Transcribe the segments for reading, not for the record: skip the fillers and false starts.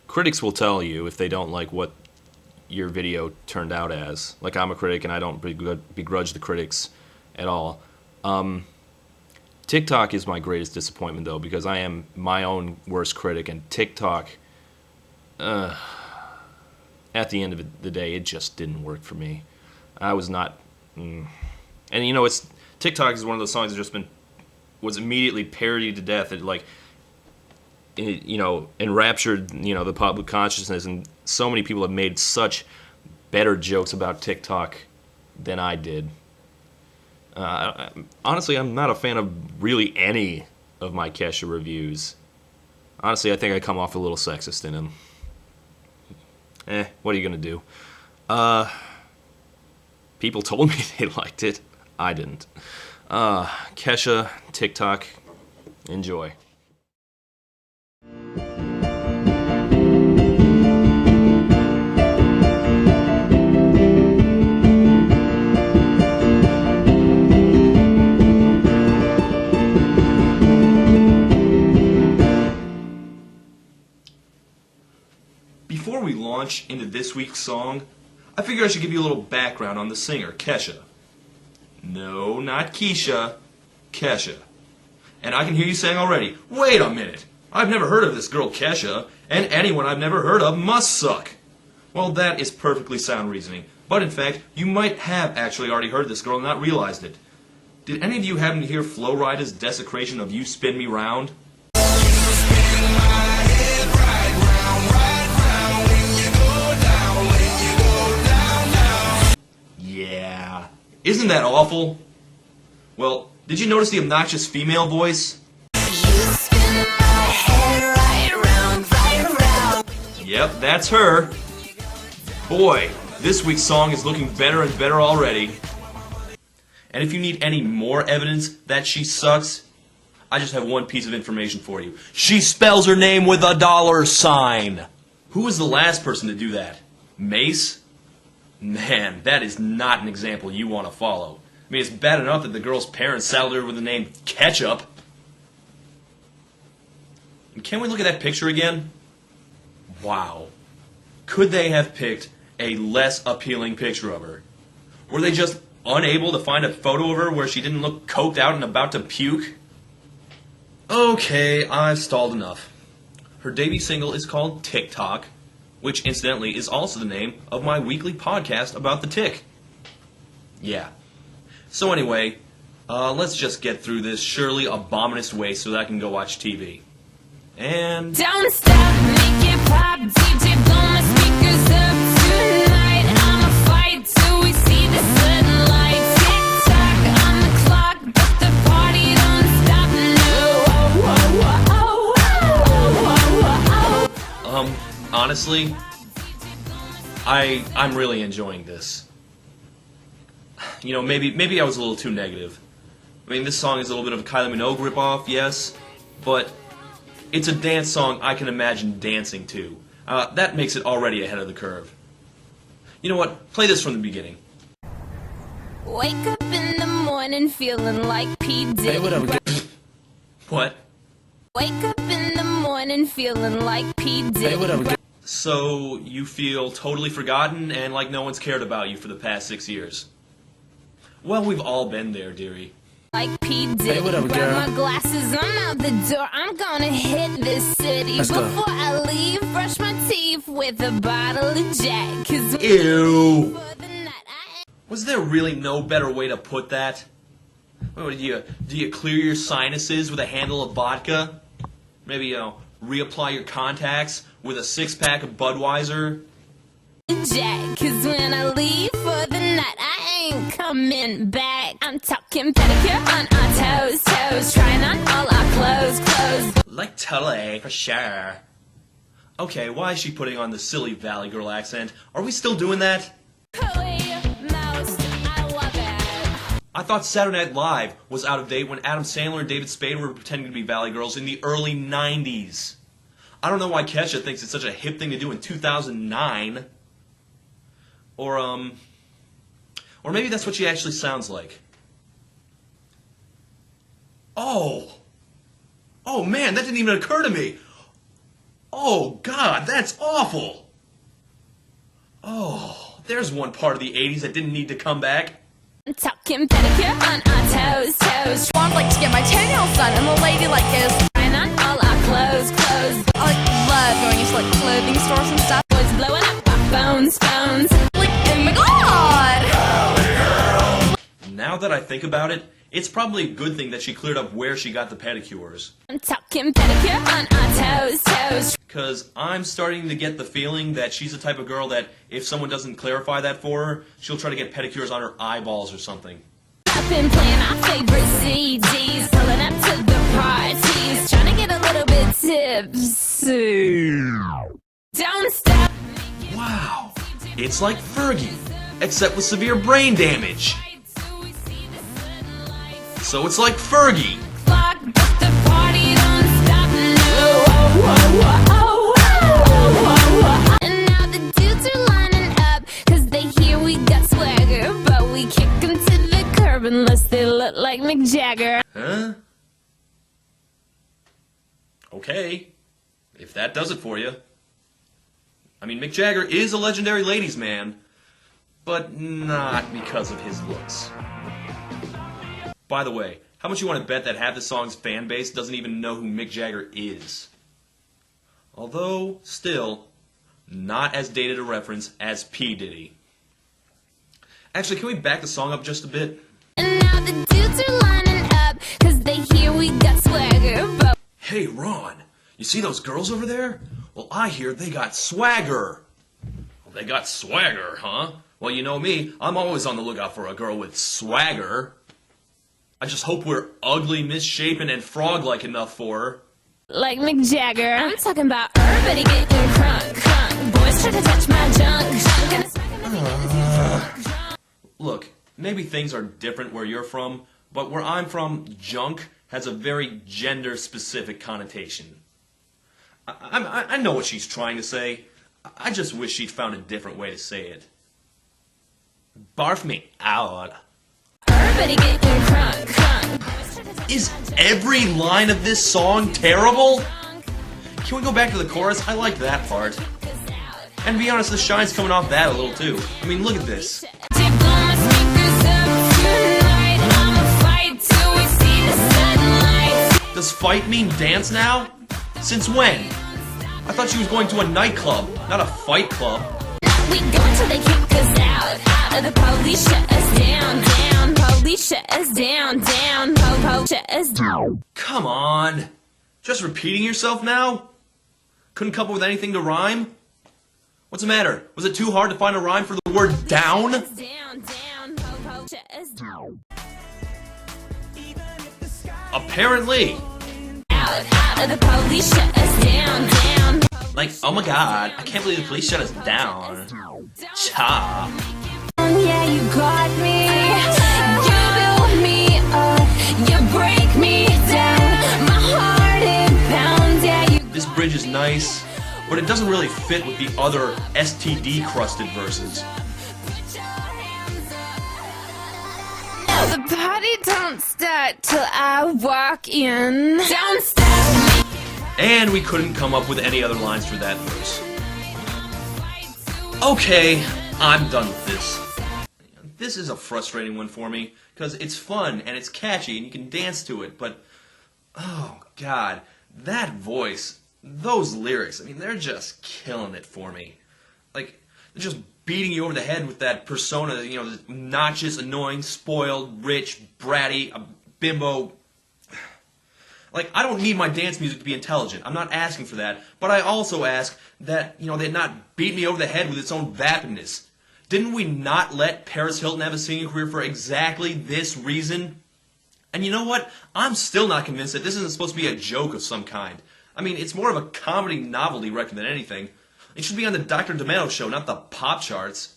Critics will tell you if they don't like what your video turned out as. Like, I'm a critic and I don't begrudge the critics at all. TikTok is my greatest disappointment, though, because I am my own worst critic, and TikTok, at the end of the day, it just didn't work for me. I was not... And, it's TikTok is one of those songs that was immediately parodied to death. It, enraptured, the public consciousness, and so many people have made such better jokes about TikTok than I did. Honestly, I'm not a fan of really any of my Kesha reviews. Honestly, I think I come off a little sexist in them. What are you gonna do? People told me they liked it. I didn't. Kesha, TikTok, enjoy. Before we launch into this week's song, I figure I should give you a little background on the singer, Kesha. No, not Kesha, Kesha. And I can hear you saying already, wait a minute, I've never heard of this girl Kesha, and anyone I've never heard of must suck. Well, that is perfectly sound reasoning, but in fact, you might have actually already heard this girl and not realized it. Did any of you happen to hear Flo Rida's desecration of You Spin Me Round? Yeah. Isn't that awful? Well, did you notice the obnoxious female voice? You spin my head right round. Yep, that's her. Boy, this week's song is looking better and better already. And if you need any more evidence that she sucks, I just have one piece of information for you. She spells her name with a $sign. Who was the last person to do that? Mace? Man, that is not an example you want to follow. I mean, it's bad enough that the girl's parents saddled her with the name Ketchup. And can we look at that picture again? Wow. Could they have picked a less appealing picture of her? Were they just unable to find a photo of her where she didn't look coked out and about to puke? Okay, I've stalled enough. Her debut single is called TikTok, which incidentally is also the name of my weekly podcast about the tick. Yeah. So anyway, let's just get through this surely abominous waste so that I can go watch TV. And... Don't stop, make it pop, DJ blow my speakers up tonight. I'ma fight till we see the sunlight. Tick-tock on the clock, but the party don't stop, no. Honestly, I'm really enjoying this. Maybe I was a little too negative. I mean, this song is a little bit of a Kylie Minogue ripoff, yes, but it's a dance song I can imagine dancing to. That makes it already ahead of the curve. You know what? Play this from the beginning. Wake up in the morning feeling like P. Diddy. Hey, whatever. What? Wake up in the morning feeling like P. Diddy. Hey, whatever. So, you feel totally forgotten and like no one's cared about you for the past 6 years. Well, we've all been there, dearie. Like P. Diddy. Hey, whatever, girl. Grab my glasses, I'm out the door. I'm gonna hit this city. Let's Before go. I leave, brush my teeth with a bottle of Jack. 'Cause ew. Was there really no better way to put that? What, do you clear your sinuses with a handle of vodka? Maybe, reapply your contacts with a 6-pack of Budweiser? Jack, 'cause when I leave for the night, I ain't coming back. I'm talking pedicure on our toes, trying on all our clothes. Like totally, for sure. Okay, why is she putting on the silly Valley Girl accent? Are we still doing that? I thought Saturday Night Live was out of date when Adam Sandler and David Spade were pretending to be Valley Girls in the early 90s. I don't know why Kesha thinks it's such a hip thing to do in 2009. Or maybe that's what she actually sounds like. Oh man, that didn't even occur to me. Oh, God, that's awful! Oh, there's one part of the 80s that didn't need to come back. I'm talking pedicure on our toes, toes. I'd like to get my toenails done, and the lady like is Trying on all our clothes, clothes. I love going into like clothing stores and stuff. Boys blowing up our phones, phones. Like, oh my god! Now that I think about it, it's probably a good thing that she cleared up where she got the pedicures. I'm talking pedicure on our toes, toes. Because I'm starting to get the feeling that she's the type of girl that if someone doesn't clarify that for her, she'll try to get pedicures on her eyeballs or something. I've been playing our favorite CDs, pulling up to the parties, trying to get a little bit tipsy. Don't stop. Wow, it's like Fergie, except with severe brain damage. So it's like Fergie. Fuck, but the party don't stop. No. And now the dudes are lining up, cause they hear we got swagger, but we kick them to the curb unless they look like Mick Jagger. Huh? Okay, if that does it for you. I mean, Mick Jagger is a legendary ladies' man, but not because of his looks. By the way, how much you want to bet that half the song's fan base doesn't even know who Mick Jagger is? Although, still, not as dated a reference as P. Diddy. Actually, can we back the song up just a bit? And now the dudes are lining up, cause they hear we got swagger, but Hey, Ron, you see those girls over there? Well, I hear they got swagger. Well, they got swagger, huh? Well, you know me, I'm always on the lookout for a girl with swagger. I just hope we're ugly, misshapen, and frog-like enough for her. like Mick Jagger. I'm talking about everybody getting crunk, crunk. Boys try to touch my junk, junk. And it's Look, maybe things are different where you're from, but where I'm from, junk has a very gender-specific connotation. I know what she's trying to say. I just wish she'd found a different way to say it. Barf me out. everybody getting crunk, crunk. Boys try to touch Is every line of this song terrible? Can we go back to the chorus? I like that part. And to be honest, the shine's coming off that a little too. I mean, look at this. Does fight mean dance now? Since when? I thought she was going to a nightclub, not a fight club. We go until they kick us out. Out of the police shut us down, down. Police shut us down, down. Po shut us down. Come on. Just repeating yourself now? Couldn't come up with anything to rhyme? What's the matter? Was it too hard to find a rhyme for the word down? Down, down. Po shut us down. Apparently. Out of the police shut us down, down. Like, oh my god, I can't believe the police shut us down. Cha. Yeah, you got me. You build me up. You break me down. My heart it pounds. Yeah, you. This bridge is nice, but it doesn't really fit with the other STD-crusted verses. The party don't start till I walk in. Don't stop me. And we couldn't come up with any other lines for that verse. Okay, I'm done with this. This is a frustrating one for me, because it's fun and it's catchy and you can dance to it, but oh god, that voice, those lyrics, I mean, they're just killing it for me. Like, they're just beating you over the head with that persona, you know, obnoxious, annoying, spoiled, rich, bratty, a bimbo. Like, I don't need my dance music to be intelligent. I'm not asking for that. But I also ask that, you know, they not beat me over the head with its own vapidness. Didn't we not let Paris Hilton have a singing career for exactly this reason? And you know what? I'm still not convinced that this isn't supposed to be a joke of some kind. I mean, it's more of a comedy novelty record than anything. It should be on the Dr. Demento show, not the pop charts.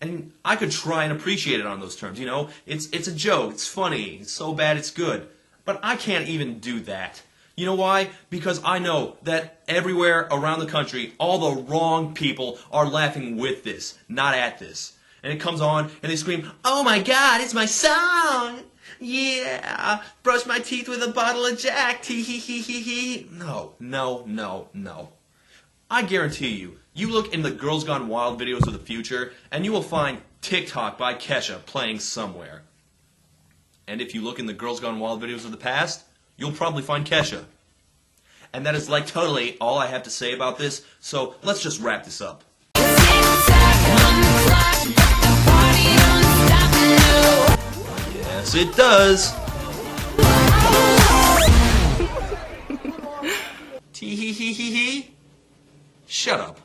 And I could try and appreciate it on those terms, you know? It's a joke, it's funny, it's so bad it's good. But I can't even do that. You know why? Because I know that everywhere around the country, all the wrong people are laughing with this, not at this. And it comes on, and they scream, "Oh my god, it's my song! Yeah, brush my teeth with a bottle of Jack, tee hee hee hee hee." No, no, no, no. I guarantee you, you look in the Girls Gone Wild videos of the future, and you will find TikTok by Kesha playing somewhere. And if you look in the Girls Gone Wild videos of the past, you'll probably find Kesha. And that is like totally all I have to say about this, so let's just wrap this up. Yes, it does. Tee hee hee hee hee. Shut up.